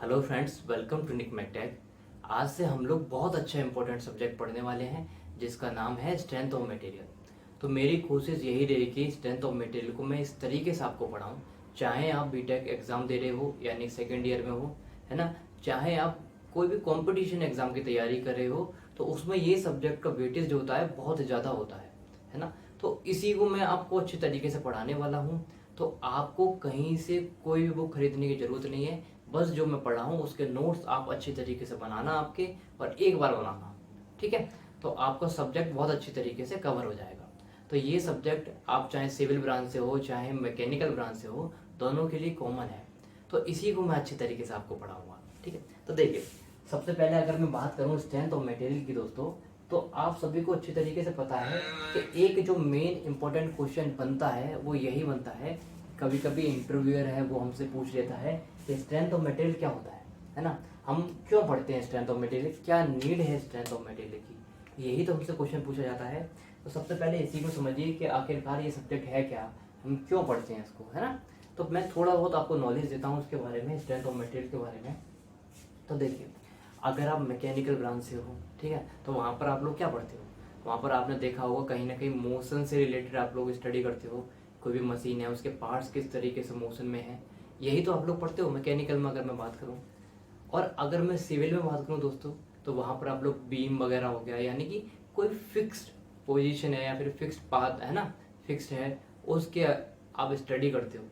Hello friends, welcome to Nick McTech. आज से हम लोग बहुत अच्छा इंपॉर्टेंट सब्जेक्ट पढ़ने वाले हैं जिसका नाम है स्ट्रेंथ ऑफ मटेरियल। तो मेरी कोशिश यही रहेगी कि स्ट्रेंथ ऑफ मटेरियल को मैं इस तरीके से आपको पढ़ाऊँ, चाहे आप बीटेक एग्ज़ाम दे रहे हो यानी सेकेंड ईयर में हो, है ना, चाहे आप कोई भी कंपटीशन एग्ज़ाम की तैयारी कर रहे हो, तो उसमें ये सब्जेक्ट का वेटेज जो होता है बहुत ज़्यादा होता है ना। तो इसी को मैं आपको अच्छे तरीके से पढ़ाने वाला हूँ। तो आपको कहीं से कोई भी बुक खरीदने की ज़रूरत नहीं है, बस जो मैं पढ़ा हूँ उसके नोट्स आप अच्छी तरीके से बनाना आपके, और एक बार बनाना, ठीक है। तो आपका सब्जेक्ट बहुत अच्छी तरीके से कवर हो जाएगा। तो ये सब्जेक्ट आप चाहे सिविल ब्रांच से हो चाहे मैकेनिकल ब्रांच से हो, दोनों के लिए कॉमन है। तो इसी को मैं अच्छी तरीके से आपको पढ़ाऊँगा, ठीक है। तो देखिए, सबसे पहले अगर मैं बात करूँ स्ट्रेंथ ऑफ मटेरियल की दोस्तों, तो आप सभी को अच्छी तरीके से पता है कि एक जो मेन इंपॉर्टेंट क्वेश्चन बनता है वो यही बनता है। कभी कभी इंटरव्यूअर है वो हमसे पूछ लेता है कि स्ट्रेंथ ऑफ मटेरियल क्या होता है ना। हम क्यों पढ़ते हैं स्ट्रेंथ ऑफ मटेरियल, क्या नीड है स्ट्रेंथ ऑफ मटेरियल की, यही तो हमसे क्वेश्चन पूछा जाता है। तो सबसे पहले इसी को समझिए कि आखिरकार ये सब्जेक्ट है क्या, हम क्यों पढ़ते हैं इसको, है ना। तो मैं थोड़ा बहुत आपको नॉलेज देता हूँ उसके बारे में, स्ट्रेंथ ऑफ मटेरियल के बारे में। तो देखिए, अगर आप मैकेनिकल ब्रांच से हो, ठीक है, तो वहाँ पर आप लोग क्या पढ़ते हो, वहाँ पर आपने देखा होगा कहीं ना कहीं मोशन से रिलेटेड आप लोग स्टडी करते हो। कोई भी मशीन है उसके पार्ट्स किस तरीके से मोशन में है, यही तो आप लोग पढ़ते हो मैकेनिकल में, अगर मैं बात करूँ। और अगर मैं सिविल में बात करूँ दोस्तों, तो वहाँ पर आप लोग बीम वगैरह हो गया, यानी कि कोई फिक्स्ड पोजीशन है या फिर फिक्स्ड पाथ है ना, फिक्स्ड है, उसके आप स्टडी करते हो,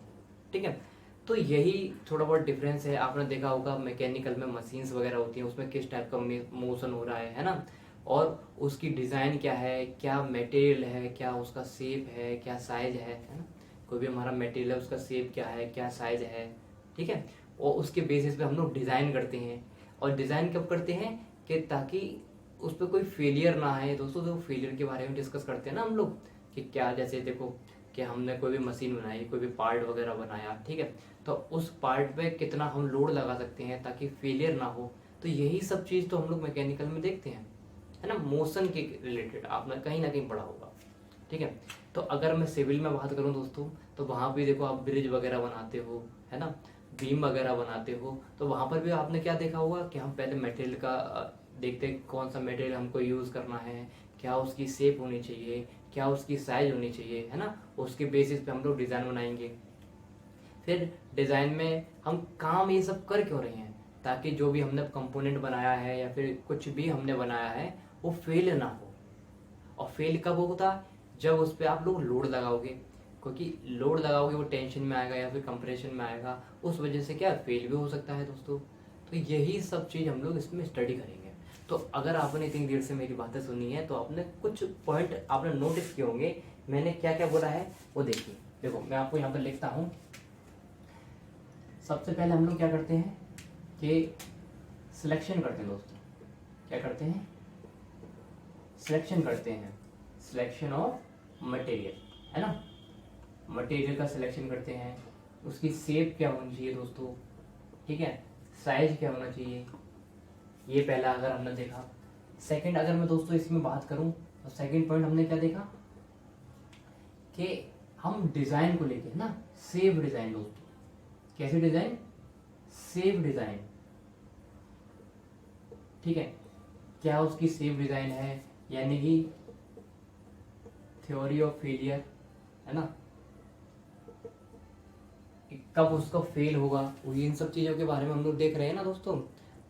ठीक है। तो यही थोड़ा बहुत डिफरेंस है। आपने देखा होगा मैकेनिकल में मशीन्स वगैरह होती हैं, उसमें किस टाइप का मोशन हो रहा है ना, और उसकी डिज़ाइन क्या है, क्या मटेरियल है, क्या उसका शेप है, क्या साइज है ना। कोई भी हमारा मटेरियल है उसका शेप क्या है, क्या साइज है, ठीक है। और उसके बेसिस पे हम लोग डिज़ाइन करते हैं। और डिज़ाइन कब करते हैं कि ताकि उस पर कोई फेलियर ना आए दोस्तों। तो फेलियर के बारे में डिस्कस करते हैं ना हम लोग कि क्या, जैसे देखो कि हमने कोई भी मशीन बनाई, कोई भी पार्ट वगैरह बनाया, ठीक है, तो उस पार्ट पे कितना हम लोड लगा सकते हैं ताकि फेलियर ना हो। तो यही सब चीज़ तो हम लोग मैकेनिकल में देखते हैं, है ना। मोशन के रिलेटेड आपने कहीं ना कहीं पढ़ा होगा, ठीक है। तो अगर मैं सिविल में बात करूं दोस्तों, तो वहाँ भी देखो आप ब्रिज वगैरह बनाते हो, है ना, बीम वगैरह बनाते हो। तो वहाँ पर भी आपने क्या देखा होगा कि हम पहले मटेरियल का देखते हैं कौन सा मटेरियल हमको यूज़ करना है, क्या उसकी शेप होनी चाहिए, क्या उसकी साइज होनी चाहिए, है ना। उसके बेसिस पे हम लोग डिज़ाइन बनाएंगे। फिर डिज़ाइन में हम काम ये सब कर क्यों रहे हैं, ताकि जो भी हमने कंपोनेंट बनाया है या फिर कुछ भी हमने बनाया है वो फेल ना हो। और फेल कब होता, जब उस पर आप लोग लोड लगाओगे, क्योंकि लोड लगाओगे वो टेंशन में आएगा या फिर कंप्रेशन में आएगा, उस वजह से क्या फेल भी हो सकता है दोस्तों। तो यही सब चीज़ हम लोग इसमें स्टडी करेंगे। तो अगर आपने इतनी देर से मेरी बातें सुनी है तो आपने कुछ पॉइंट आपने नोटिस किए होंगे मैंने क्या क्या बोला है, वो देखिए। देखो मैं आपको यहाँ पर लिखता हूँ। सबसे पहले हम लोग क्या करते हैं कि सिलेक्शन करते हैं दोस्तों। क्या करते हैं, सिलेक्शन करते हैं, सिलेक्शन ऑफ मटेरियल, है ना। मटेरियल का सिलेक्शन करते हैं, उसकी शेप क्या होनी चाहिए दोस्तों, ठीक है, साइज क्या होना चाहिए, ये पहला अगर हमने देखा। सेकंड अगर मैं दोस्तों इसमें बात करूं, तो सेकंड पॉइंट हमने क्या देखा कि हम डिज़ाइन को लेके, है ना, सेफ डिज़ाइन दोस्तों। कैसे डिज़ाइन, सेफ डिज़ाइन, ठीक है। क्या उसकी सेफ डिज़ाइन है, यानी कि थ्योरी ऑफ फेलियर, है ना, कि कब उसका फेल होगा, वो इन सब चीज़ों के बारे में हम लोग देख रहे हैं ना दोस्तों।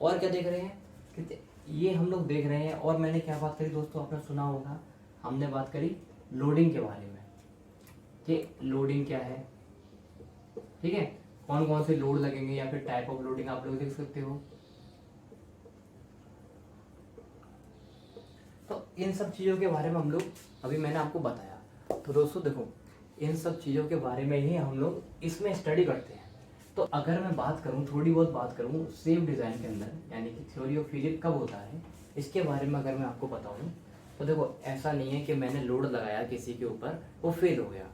और क्या देख रहे हैं कि ये हम लोग देख रहे हैं। और मैंने क्या बात करी दोस्तों, आपने सुना होगा, हमने बात करी लोडिंग के बारे में कि लोडिंग क्या है, ठीक है, कौन कौन से लोड लगेंगे या फिर टाइप ऑफ लोडिंग आप लोग देख सकते हो। तो इन सब चीज़ों के बारे में हम लोग अभी मैंने आपको बताया। तो दोस्तों देखो, इन सब चीज़ों के बारे में ही हम लोग इसमें स्टडी करते हैं। तो अगर मैं बात करूं, थोड़ी बहुत बात करूं सेफ डिज़ाइन के अंदर, यानी कि थ्योरी ऑफ फेलियर कब होता है, इसके बारे में अगर मैं आपको बताऊं, तो देखो ऐसा नहीं है कि मैंने लोड लगाया किसी के ऊपर वो फेल हो गया,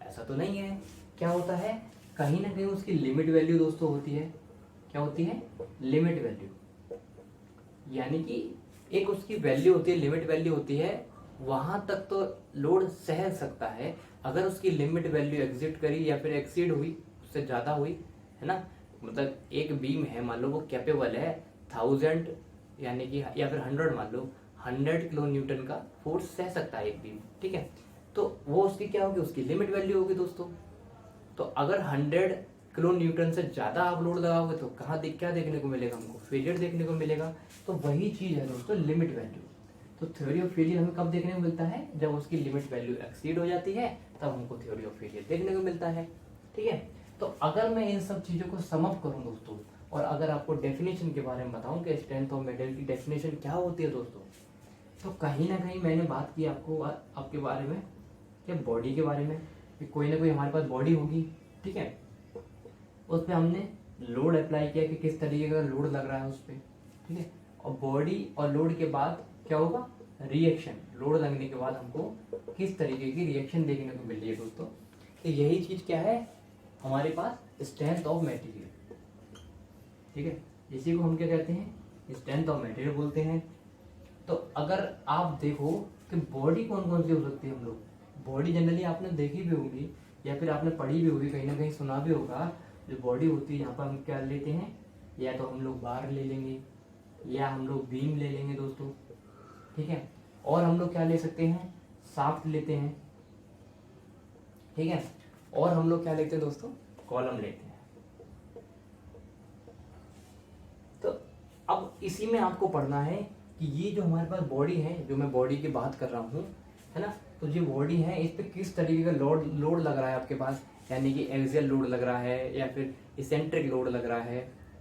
ऐसा तो नहीं है। क्या होता है, कहीं ना कहीं उसकी लिमिट वैल्यू दोस्तों होती है। क्या होती है, लिमिट वैल्यू, यानी कि एक उसकी वैल्यू होती है, लिमिट वैल्यू होती है, वहां तक तो लोड सह सकता है। अगर उसकी लिमिट वैल्यू एग्जिट करी या फिर एक्सीड हुई, उससे ज़्यादा हुई, है ना, मतलब एक बीम है, मान लो वो कैपेबल है 1000 यानी कि या फिर 100, मान लो 100 किलो न्यूटन का फोर्स सह सकता है एक बीम, ठीक है। तो वो उसकी क्या होगी, उसकी लिमिट वैल्यू होगी दोस्तों। तो अगर 100 किलो न्यूटन से ज़्यादा आप लोड लगाओगे तो क्या देखने को मिलेगा, हमको फेलियर देखने को मिलेगा। तो वही चीज़ है दोस्तों लिमिट वैल्यू। तो थ्योरी ऑफ फेलियर हमें कब देखने को मिलता है, जब उसकी लिमिट वैल्यू एक्सीड हो जाती है, तब हमको थ्योरी ऑफ फेलियर देखने को मिलता है, ठीक है। तो अगर मैं इन सब चीज़ों को सम अप करूँ दोस्तों, और अगर आपको डेफिनेशन के बारे में बताऊं कि स्ट्रेंथ ऑफ मटेरियल की डेफिनेशन क्या होती है दोस्तों, तो कहीं ना कहीं मैंने बात की आपको आपके बारे में, क्या बॉडी के बारे में, कि कोई ना कोई हमारे पास बॉडी होगी, ठीक है। उस पर हमने लोड अप्लाई किया कि किस तरीके का लोड लग रहा है उस पर, ठीक है। और बॉडी और लोड के बाद क्या होगा, रिएक्शन। लोड लगने के बाद हमको किस तरीके की रिएक्शन देखने को मिल रही है दोस्तों, तो यही चीज़ क्या है हमारे पास, स्ट्रेंथ ऑफ मटेरियल, ठीक है। इसी को हम क्या कहते हैं, स्ट्रेंथ ऑफ मटेरियल बोलते हैं। तो अगर आप देखो कि बॉडी कौन कौन सी हो सकती है, हम लोग बॉडी जनरली आपने देखी भी होगी या फिर आपने पढ़ी भी होगी, कहीं ना कहीं सुना भी होगा। जो बॉडी होती है यहाँ पर हम क्या लेते हैं, या तो हम लोग बार ले लेंगे या हम लोग बीम ले लेंगे दोस्तों, ठीक है। और हम लोग क्या ले सकते हैं, शाफ्ट लेते हैं, ठीक है। और हम लोग क्या लेते हैं दोस्तों, कॉलम लेते हैं। तो अब इसी में आपको पढ़ना है कि ये जो हमारे पास बॉडी है, जो मैं बॉडी की बात कर रहा हूँ, है ना, तो जो बॉडी है इस पे किस तरीके का लोड लग रहा है आपके पास, यानी कि एक्सियल लोड लग रहा है या फिर इसेंट्रिक लोड लग रहा है,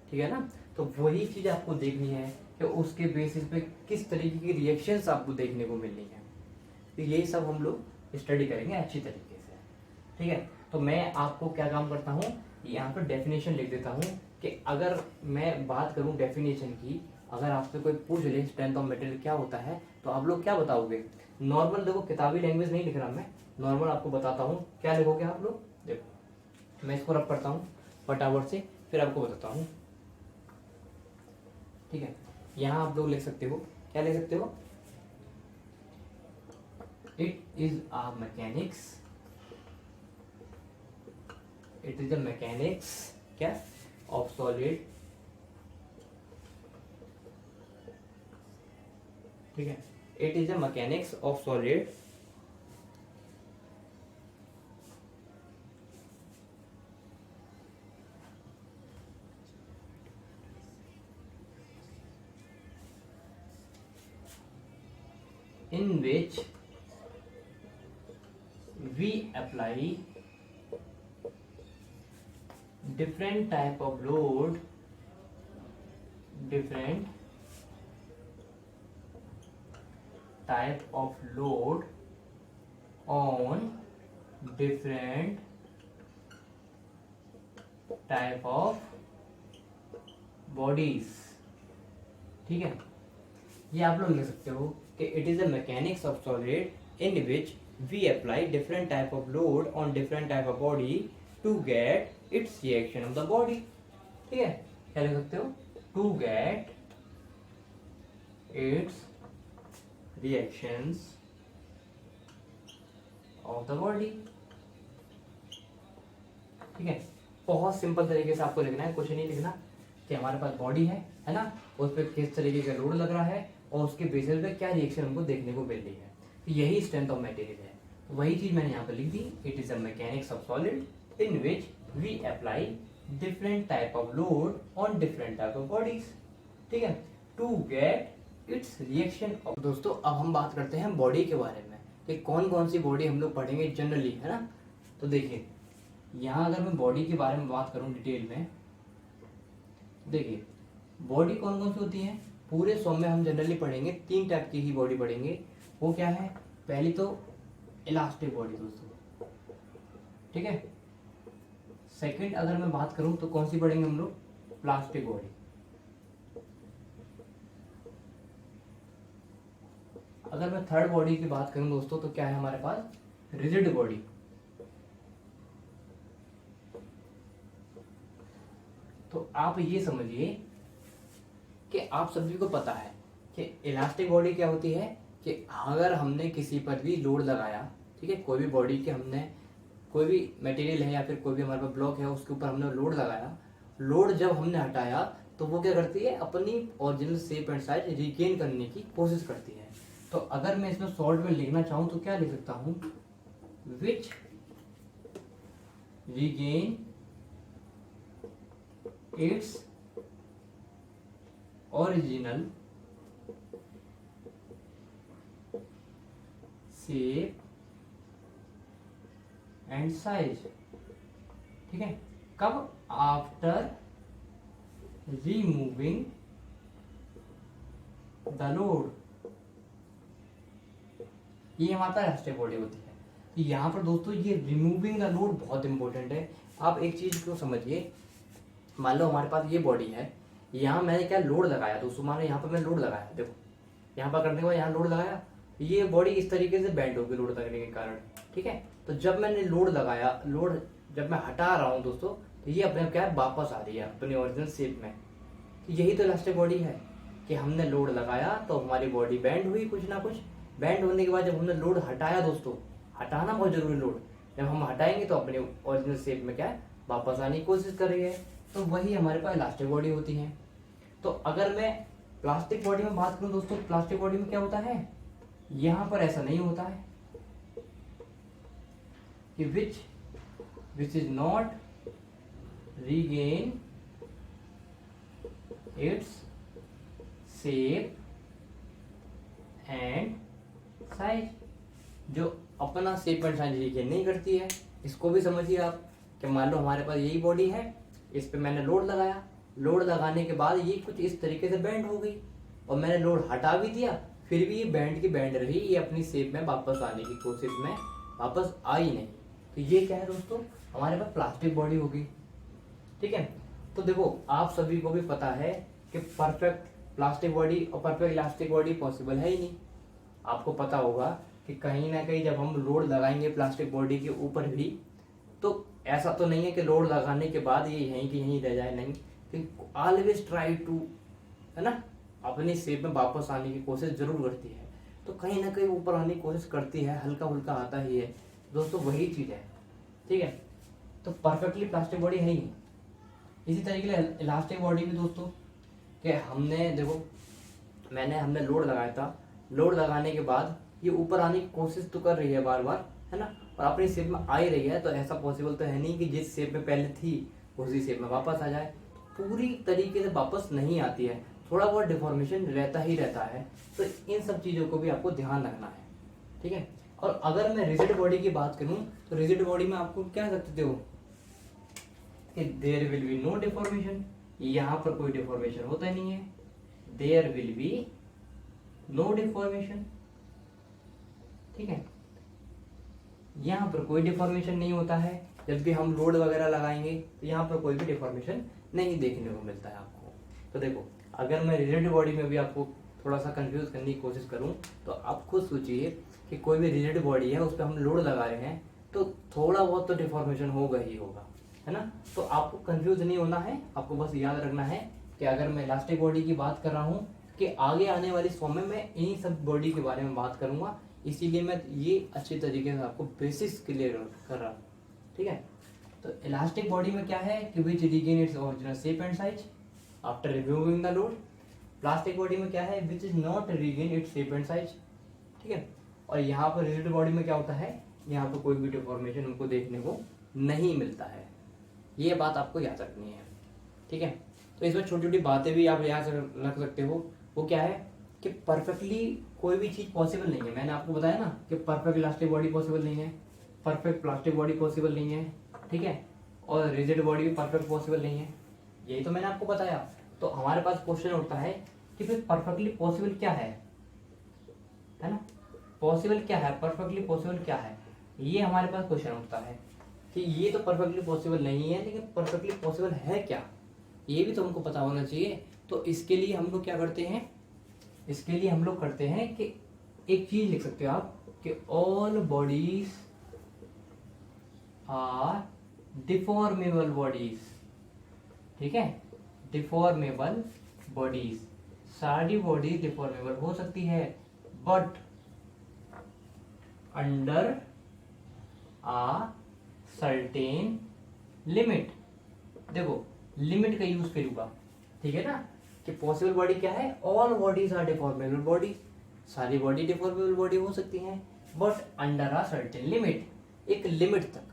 ठीक है ना। तो वही चीज़ आपको देखनी है कि उसके बेसिस पे किस तरीके की रिएक्शंस आपको देखने को मिलनी है। तो यही सब हम लोग स्टडी करेंगे अच्छी तरीके से, ठीक है। तो मैं आपको क्या काम करता हूँ, यहाँ पर डेफिनेशन लिख देता हूँ कि अगर मैं बात करूँ डेफिनेशन की, अगर आपसे कोई पूछ ले स्ट्रेंथ ऑफ मटेरियल क्या होता है, तो आप लोग क्या बताओगे। नॉर्मल देखो, किताबी लैंग्वेज नहीं लिख रहा मैं, नॉर्मल आपको बताता हूँ। क्या लिखोगे आप लोग, देखो मैं इसको रब करता हूँ फटाफट से, फिर आपको बताता हूँ, ठीक है। यहाँ आप लोग लिख सकते हो, क्या लिख सकते हो, it is a mechanics, it is a mechanics क्या ऑफ सॉलिड, ठीक है। It is a mechanics of solid in which we apply different type of load, different type of load on different type of bodies, ठीक है। ये आप लोग लिख सकते हो कि it is a mechanics of solid in which we apply different type of load on different type of body to get its reaction of the body, ठीक है। क्या लिख सकते हो, to get its reactions of the body, ठीक है। बहुत simple तरीके से आपको लिखना है, कुछ नहीं लिखना, कि हमारे पास बॉडी है ना, उस पर किस तरीके का लोड लग रहा है और उसके बेसिस पे क्या रिएक्शन हमको देखने को मिल रही है। तो यही स्ट्रेंथ ऑफ मटेरियल है। तो वही चीज मैंने यहाँ पर लिख दी, it is a mechanics of solid in which we apply different type of load on different type of bodies, ठीक है, to get its reaction of. दोस्तों अब हम बात करते हैं बॉडी के बारे में कि कौन कौन सी बॉडी हम लोग पढ़ेंगे जनरली, है ना। तो देखिए यहाँ अगर मैं बॉडी के बारे में बात करूँ डिटेल में, देखिए बॉडी कौन कौन सी होती है, पूरे 100 में हम जनरली पढ़ेंगे 3 टाइप की ही बॉडी पढ़ेंगे। वो क्या है, पहली तो इलास्टिक बॉडी दोस्तों, ठीक है। सेकंड अगर मैं बात करूं तो कौन सी पढ़ेंगे हम लोग, प्लास्टिक बॉडी। अगर मैं थर्ड बॉडी की बात करूं दोस्तों तो क्या है हमारे पास, रिजिड बॉडी। तो आप ये समझिए कि आप सभी को पता है कि इलास्टिक बॉडी क्या होती है, कि अगर हमने किसी पर भी लोड लगाया, ठीक है, कोई भी बॉडी के हमने कोई भी मटेरियल है या फिर कोई भी हमारे पास ब्लॉक है उसके ऊपर हमने लोड लगाया, लोड जब हमने हटाया तो वो क्या करती है, अपनी original shape and size regain करने की कोशिश करती है। तो अगर मैं इसमें शॉर्ट में लिखना चाहूँ तो क्या लिख सकता हूँ, which regain its original shape and size. ठीक है, कब, आफ्टर रिमूविंग द लोड। ये हमारा इलास्टिक बॉडी होती है। तो यहाँ पर दोस्तों ये रिमूविंग द लोड बहुत इंपॉर्टेंट है। आप एक चीज को समझिए, मान लो हमारे पास ये बॉडी है, यहाँ मैंने क्या लोड लगाया दोस्तों, मान लो यहाँ पर मैं लोड लगाया, देखो यहाँ पर करने के बाद यहाँ लोड लगाया, ये बॉडी इस तरीके से बेंड होगी लोड लगने के कारण। ठीक है, तो जब मैंने लोड लगाया, लोड जब मैं हटा रहा हूँ दोस्तों, तो ये अपने आप क्या है, वापस आ रही है अपनी ओरिजिनल शेप में। तो यही तो इलास्टिक बॉडी है कि हमने लोड लगाया तो हमारी बॉडी बेंड हुई, कुछ ना कुछ बेंड होने के बाद जब हमने लोड हटाया दोस्तों, हटाना बहुत जरूरी, लोड जब हम हटाएंगे तो अपने ओरिजिनल शेप में क्या है, वापस आने की कोशिश कर रही है। तो वही हमारे पास इलास्टिक बॉडी होती है। तो अगर मैं प्लास्टिक बॉडी में बात करूं दोस्तों, प्लास्टिक बॉडी में क्या होता है, यहां पर ऐसा नहीं होता है कि विच is not regain it's shape and size, जो अपना शेप एंड साइज रीगेन नहीं करती है। इसको भी समझिए आप कि मान लो हमारे पास यही बॉडी है, इस पे मैंने लोड लगाया, लोड लगाने के बाद ये कुछ इस तरीके से बेंड हो गई और मैंने लोड हटा भी दिया, फिर भी ये बेंड की बेंड रही, ये अपनी शेप में वापस आने की कोशिश में वापस आई नहीं। तो ये क्या है दोस्तों, हमारे पास प्लास्टिक बॉडी होगी। ठीक है, तो देखो आप सभी को भी पता है कि परफेक्ट प्लास्टिक बॉडी और परफेक्ट इलास्टिक बॉडी पॉसिबल है ही नहीं। आपको पता होगा कि कहीं ना कहीं जब हम लोड लगाएंगे प्लास्टिक बॉडी के ऊपर भी, तो ऐसा तो नहीं है कि लोड लगाने के बाद ये यहीं की यहीं रह जाए, नहीं, ऑलवेज ट्राई टू, है ना, अपनी शेप में वापस आने की कोशिश जरूर करती है। तो कहीं ना कहीं ऊपर आने की कोशिश करती है, हल्का फुल्का आता ही है दोस्तों, वही चीज है। ठीक है, तो परफेक्टली प्लास्टिक बॉडी है ही नहीं। इसी तरीके से इलास्टिक बॉडी भी दोस्तों, कि हमने देखो हमने लोड लगाया था, लोड लगाने के बाद ये ऊपर आने की कोशिश तो कर रही है बार बार, है ना, और अपनी शेप में आ ही रही है। तो ऐसा पॉसिबल तो है नहीं कि जिस शेप में पहले थी उसी शेप में वापस आ जाए, पूरी तरीके से वापस नहीं आती है, थोड़ा बहुत डिफॉर्मेशन रहता ही रहता है। तो इन सब चीजों को भी आपको ध्यान रखना है। ठीक है, और अगर मैं रिजिड बॉडी की बात करूं तो रिजिड बॉडी में आपको क्या सकते हो कि there will be no deformation, यहाँ पर कोई डिफॉर्मेशन होता ही नहीं है, there will be no deformation. ठीक है, यहाँ पर कोई डिफॉर्मेशन नहीं होता है। जब भी हम लोड वगैरह लगाएंगे तो यहाँ पर कोई भी डिफॉर्मेशन नहीं देखने को मिलता है आपको। तो देखो अगर मैं रिजिड बॉडी में भी आपको थोड़ा सा कंफ्यूज करने की कोशिश करूं तो आप खुद सोचिए कि कोई भी रिजिड बॉडी है, उस पर हम लोड लगा रहे हैं, तो थोड़ा बहुत तो डिफॉर्मेशन होगा ही होगा, है ना। तो आपको कंफ्यूज नहीं होना है, आपको बस याद रखना है कि अगर मैं इलास्टिक बॉडी की बात कर रहा हूँ कि आगे आने वाली फॉर्म में मैं इन्हीं सब बॉडी के बारे में बात करूंगा, इसीलिए मैं ये अच्छे तरीके से आपको बेसिक्स क्लियर कर रहा हूँ। ठीक है, तो इलास्टिक बॉडी में क्या है कि which regain its original shape and size after removing the load. Plastic body में क्या है, which is not regain its shape and size. ठीक है, और यहाँ पर रिजिड बॉडी में क्या होता है, यहाँ पर कोई भी डिफॉर्मेशन हमको देखने को नहीं मिलता है। ये बात आपको याद रखनी है। ठीक है, तो इसमें छोटी छोटी बातें भी आप याद रख सकते हो। वो क्या है कि परफेक्टली कोई भी चीज पॉसिबल नहीं है। मैंने आपको बताया ना कि परफेक्ट इलास्टिक बॉडी पॉसिबल नहीं है, परफेक्ट प्लास्टिक बॉडी पॉसिबल नहीं है। ठीक है, और रिजिड बॉडी भी परफेक्ट पॉसिबल नहीं है, यही तो मैंने आपको बताया। तो हमारे पास क्वेश्चन उठता है कि फिर परफेक्टली पॉसिबल क्या है ना, पॉसिबल क्या है, परफेक्टली पॉसिबल क्या है, ये हमारे पास क्वेश्चन उठता है कि ये तो परफेक्टली पॉसिबल नहीं है, लेकिन परफेक्टली पॉसिबल है क्या, ये भी तो हमको पता होना चाहिए। तो इसके लिए हम लोग क्या करते हैं, इसके लिए हम लोग करते हैं कि एक चीज लिख सकते हो आप कि all bodies are deformable bodies. ठीक है, डिफॉर्मेबल बॉडीज, सारी बॉडीज डिफॉर्मेबल हो सकती है, but under a certain limit. देखो लिमिट का यूज करूंगा, ठीक है ना, कि पॉसिबल बॉडी क्या है, all bodies are deformable body, सारी बॉडी डिफॉर्मेबल बॉडी हो सकती हैं but under a certain limit, एक लिमिट तक।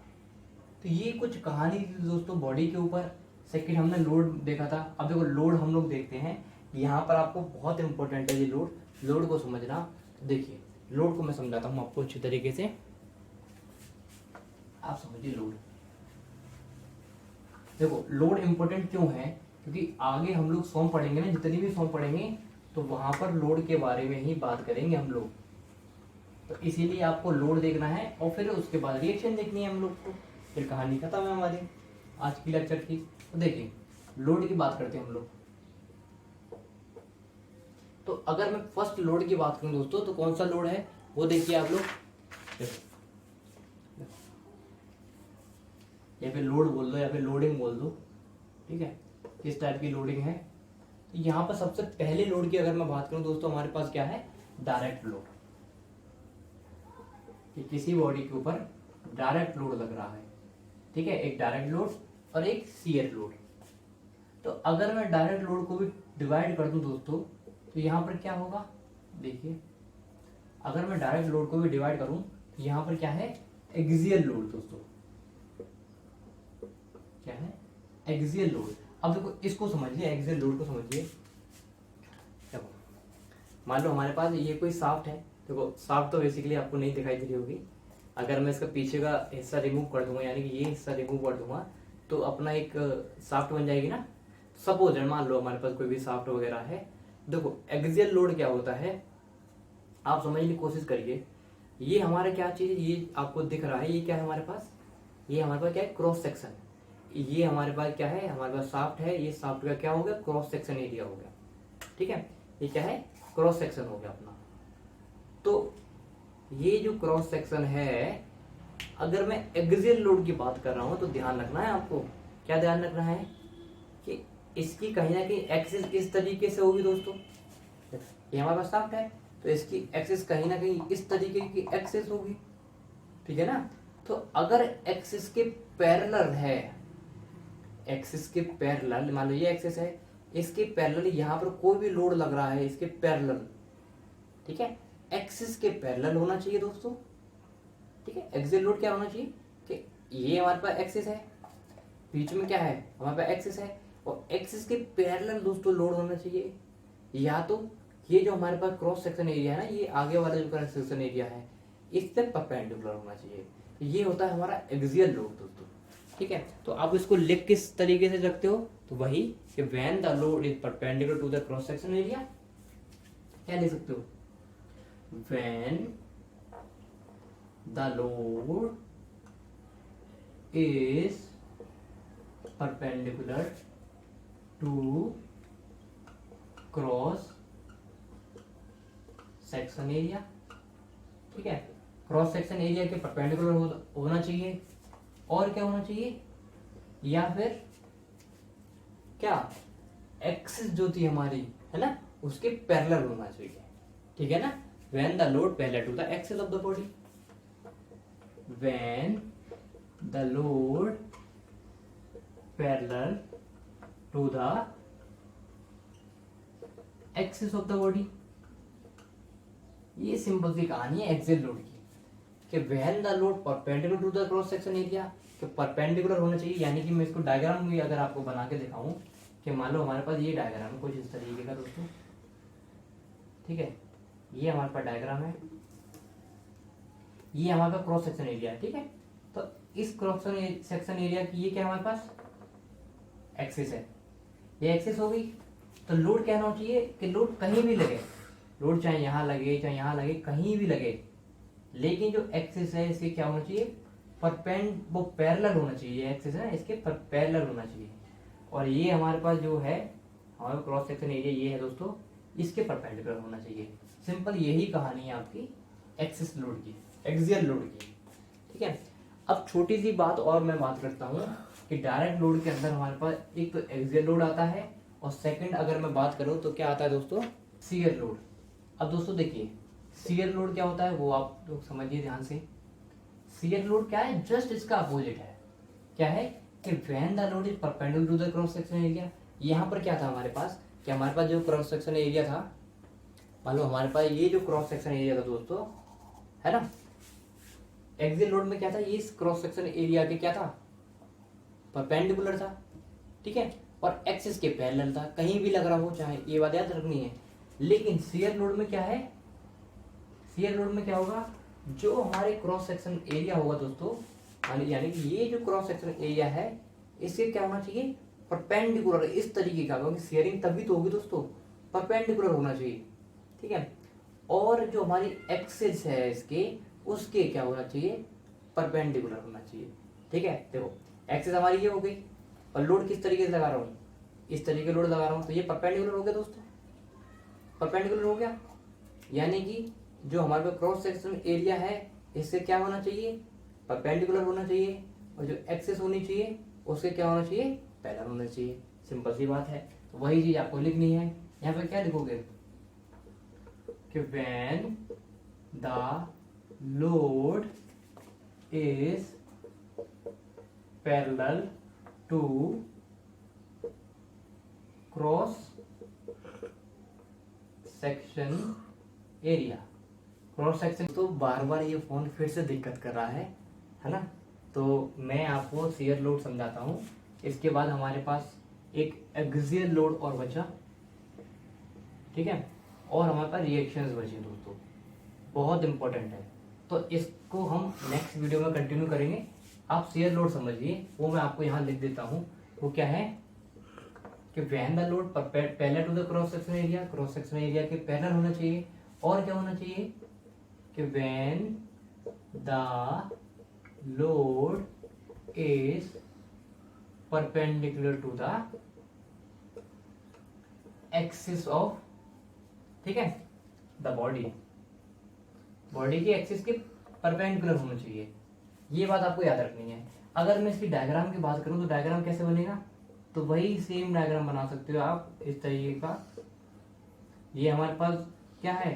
तो ये कुछ कहानी थी दोस्तों बॉडी के ऊपर। सेकंड हमने लोड देखा था। अब देखो लोड हम लोग देखते हैं, यहाँ पर आपको बहुत इंपॉर्टेंट है ये लोड, लोड को समझना। देखिए लोड को मैं समझाता हूँ आपको अच्छी तरीके से, आप समझिए लोड। देखो लोड इंपॉर्टेंट क्यों है, क्योंकि आगे हम लोग सॉन्ग पढ़ेंगे ना, जितनी भी सॉन्ग पढ़ेंगे तो वहां पर लोड के बारे में ही बात करेंगे हम लोग। तो इसीलिए आपको लोड देखना है और फिर उसके बाद रिएक्शन देखनी है हम लोग को, फिर कहानी खत्म है हमारी आज की लेक्चर की। तो देखिए लोड की बात करते हैं हम लोग। तो अगर मैं फर्स्ट लोड की बात करूं दोस्तों, तो कौन सा लोड है वो देखिए आप लोग। या फिर लोड बोल दो या फिर लोडिंग बोल दो, ठीक है, किस टाइप की लोडिंग है। तो यहाँ पर सबसे पहले लोड की अगर मैं बात करूं दोस्तों, हमारे पास क्या है, डायरेक्ट लोड, कि किसी बॉडी के ऊपर डायरेक्ट लोड लग रहा है, ठीक है, एक डायरेक्ट लोड और एक शियर लोड। तो अगर मैं डायरेक्ट लोड को भी डिवाइड कर दूं दोस्तों, तो यहाँ पर क्या होगा, देखिए अगर मैं डायरेक्ट लोड को भी डिवाइड करूं तो यहाँ पर क्या है, एक्सियल लोड दोस्तों, क्या है, एक्सियल लोड। अब देखो इसको समझिए, एक्सियल लोड को समझिए। देखो मान लो हमारे पास ये कोई शाफ्ट है, देखो शाफ्ट तो बेसिकली आपको नहीं दिखाई दे रही होगी। अगर मैं इसका पीछे का हिस्सा रिमूव कर दूंगा, यानी कि ये हिस्सा रिमूव कर दूंगा, तो अपना एक शाफ्ट बन जाएगी ना। सपोज मान लो हमारे पास कोई भी शाफ्ट वगैरह है। देखो एक्सियल लोड क्या होता है, आप समझने की कोशिश करिए। ये हमारा क्या चीज है, ये आपको दिख रहा है, ये क्या है हमारे पास, ये हमारे पास क्या है, क्रॉस सेक्शन। ये हमारे पास क्या है, हमारे पास शाफ्ट है, ये शाफ्ट का क्या हो गया, क्रॉस सेक्शन एरिया हो गया, ठीक है, ये क्या है, क्रॉस सेक्शन हो गया अपना। तो ये जो क्रॉस सेक्शन है, अगर मैं एक्सियल लोड की बात कर रहा हूं तो ध्यान रखना है आपको, क्या ध्यान रखना है, कि इसकी कहीं ना कहीं एक्सिस इस तरीके से होगी दोस्तों। ये हमारे पास शाफ्ट है तो इसकी एक्सिस कहीं ना कहीं इस तरीके की एक्सिस होगी, ठीक है ना। तो अगर एक्सिस के पैरेलल है, एक्सिस के पैरेलल, मान लो ये एक्सिस है, इसके पैरेलल यहाँ पर कोई भी लोड लग रहा है इसके पैरेलल, ठीक है, एक्सिस के पैरेलल होना चाहिए दोस्तों, ठीक है। एक्सियल लोड क्या होना चाहिए, कि ये हमारे पास एक्सिस है, बीच में क्या है, हमारे पास एक्सिस है, और एक्सिस के पैरेलल दोस्तों लोड होना चाहिए। या तो ये जो हमारे पास क्रॉस सेक्शन एरिया है ना, ये आगे वाला जो क्रॉस सेक्शन एरिया है, इससे परपेंडिकुलर होना चाहिए। ये होता है हमारा एक्सियल लोड दोस्तों, ठीक है। तो आप इसको लिख किस तरीके से रखते हो, तो वही कि when the load is perpendicular to the cross section area, क्या लिख सकते हो, when the load is perpendicular to cross section area, ठीक है। क्रॉस सेक्शन एरिया के परपेंडिकुलर होना चाहिए, और क्या होना चाहिए, या फिर क्या, एक्सिस जो थी हमारी, है ना, उसके पैरेलल होना चाहिए, ठीक है ना। When the load parallel to the axis of the body, when the load parallel to the axis of the body. ये सिंपल सी कहानी है एक्सियल लोड की, कि when the load perpendicular to the cross section area, कि perpendicular होना चाहिए। यानी कि मैं इसको डायग्राम भी अगर आपको बना के दिखाऊं, कि मान लो हमारे पास ये डायग्राम है कुछ इस तरीके का दोस्तों, ठीक है, ये हमारे पास डायग्राम है, ये हमारे पास क्रॉस सेक्शन एरिया है, ठीक है। तो इस क्रॉस सेक्शन एरिया की ये क्या हमारे पास एक्सिस है, ये एक्सिस हो गई। तो लोड क्या होना चाहिए, कि लोड कहीं भी लगे, लोड चाहे यहाँ लगे चाहे यहाँ लगे, कहीं भी लगे, लेकिन जो एक्सिस है इसके क्या होना चाहिए, वो पैरेलल होना चाहिए, एक्सिस है ना, इसके पैरेलल होना चाहिए। और ये हमारे पास जो है हमारा क्रॉस सेक्शन एरिया, ये है दोस्तों, इसके परपेंडिकुलर होना चाहिए। सिंपल यही कहानी है आपकी एक्सिस लोड की, एक्सियल लोड की, ठीक है। अब छोटी सी बात और मैं बात करता हूँ, कि डायरेक्ट लोड के अंदर हमारे पास एक तो एक्सियल लोड आता है, और सेकंड अगर मैं बात करूँ तो क्या आता है दोस्तों, शियर लोड। अब दोस्तों देखिए शियर लोड क्या होता है वो आप लोग समझिए ध्यान से। शियर लोड क्या है, जस्ट इसका अपोजिट है, क्या है, कि when the load is perpendicular to the cross section area. यहाँ पर क्या था हमारे पास, कि हमारे पास जो क्रॉस सेक्शन एरिया था, मान लो हमारे पास ये जो क्रॉस सेक्शन एरिया था दोस्तों, है ना, एक्सियल लोड में क्या था, ये इस क्रॉस सेक्शन एरिया के क्या था, परपेंडिकुलर था, ठीक है, और एक्सिस के पैरेलल था, कहीं भी लग रहा हो, चाहे ये बात याद रखनी है। लेकिन शियर लोड में क्या है, शियर लोड में क्या होगा, जो हमारे क्रॉस सेक्शन एरिया होगा दोस्तों, यानी कि ये जो क्रॉस सेक्शन एरिया है इसके क्या होना चाहिए, परपेंडिकुलर, इस तरीके का, क्योंकि शेयरिंग तभी तो होगी दोस्तों, परपेंडिकुलर होना चाहिए, ठीक है। और जो हमारी एक्सिस है इसके, उसके क्या होना चाहिए, परपेंडिकुलर होना चाहिए, ठीक है। देखो एक्सिस हमारी ये हो गई, और लोड किस तरीके से लगा रहा हूँ, इस तरीके लोड लगा रहा हूँ, तो ये परपेंडिकुलर हो गया दोस्तों, परपेंडिकुलर हो गया। यानी कि जो हमारे पास क्रॉस सेक्शन एरिया है इससे क्या होना चाहिए, परपेंडिकुलर होना चाहिए, और जो एक्सिस होनी चाहिए उसके क्या होना चाहिए, पैरेलल होना चाहिए। सिंपल सी बात है। तो वही चीज आपको लिखनी है। यहाँ पे क्या लिखोगे कि when the load is parallel to cross section area. Cross section, तो बार बार ये फोन फिर से दिक्कत कर रहा है ना। तो मैं आपको शियर लोड समझाता हूँ, इसके बाद हमारे पास एक एक्सियल लोड और बचा, ठीक है, और हमारे पास रिएक्शंस बचे दोस्तों, बहुत इंपॉर्टेंट है। तो इसको हम नेक्स्ट वीडियो में कंटिन्यू करेंगे। आप शियर लोड समझिए, वो मैं आपको यहाँ लिख देता हूँ। वो क्या है कि when the load parallel to the cross section area, cross section area के पैरेलल होना चाहिए, और क्या होना चाहिए कि when the load is perpendicular to the axis of, ठीक है, द बॉडी, बॉडी की एक्सिस के परपेंडिकुलर होना चाहिए। ये बात आपको याद रखनी है। अगर मैं इसकी डायग्राम की बात करूं तो डायग्राम कैसे बनेगा, तो वही सेम डायग्राम बना सकते हो आप इस तरीके का। ये हमारे पास क्या है,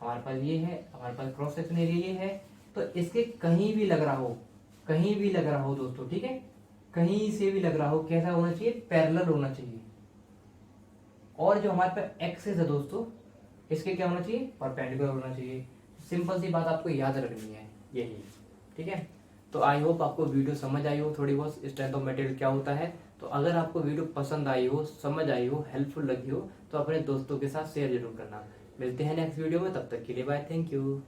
हमारे पास ये है, हमारे पास क्रॉस सेक्शन एरिया ये है, तो इसके कहीं भी लग रहा हो, कहीं भी लग रहा हो दोस्तों, ठीक है, कहीं से भी लग रहा हो, कैसा होना चाहिए, पैरेलल होना चाहिए। और जो हमारे पास एक्सिस है दोस्तों, इसके क्या होना चाहिए, परपेंडिकुलर होना चाहिए। सिंपल सी बात आपको याद रखनी है यही, ठीक है। तो आई होप आपको वीडियो समझ आई हो, थोड़ी बहुत स्ट्रेंथ ऑफ मटेरियल क्या होता है। तो अगर आपको वीडियो पसंद आई हो, समझ आई हो, हेल्पफुल लगी हो, तो अपने दोस्तों के साथ शेयर जरूर करना। मिलते हैं नेक्स्ट वीडियो में, तब तक के लिए बाय, थैंक यू।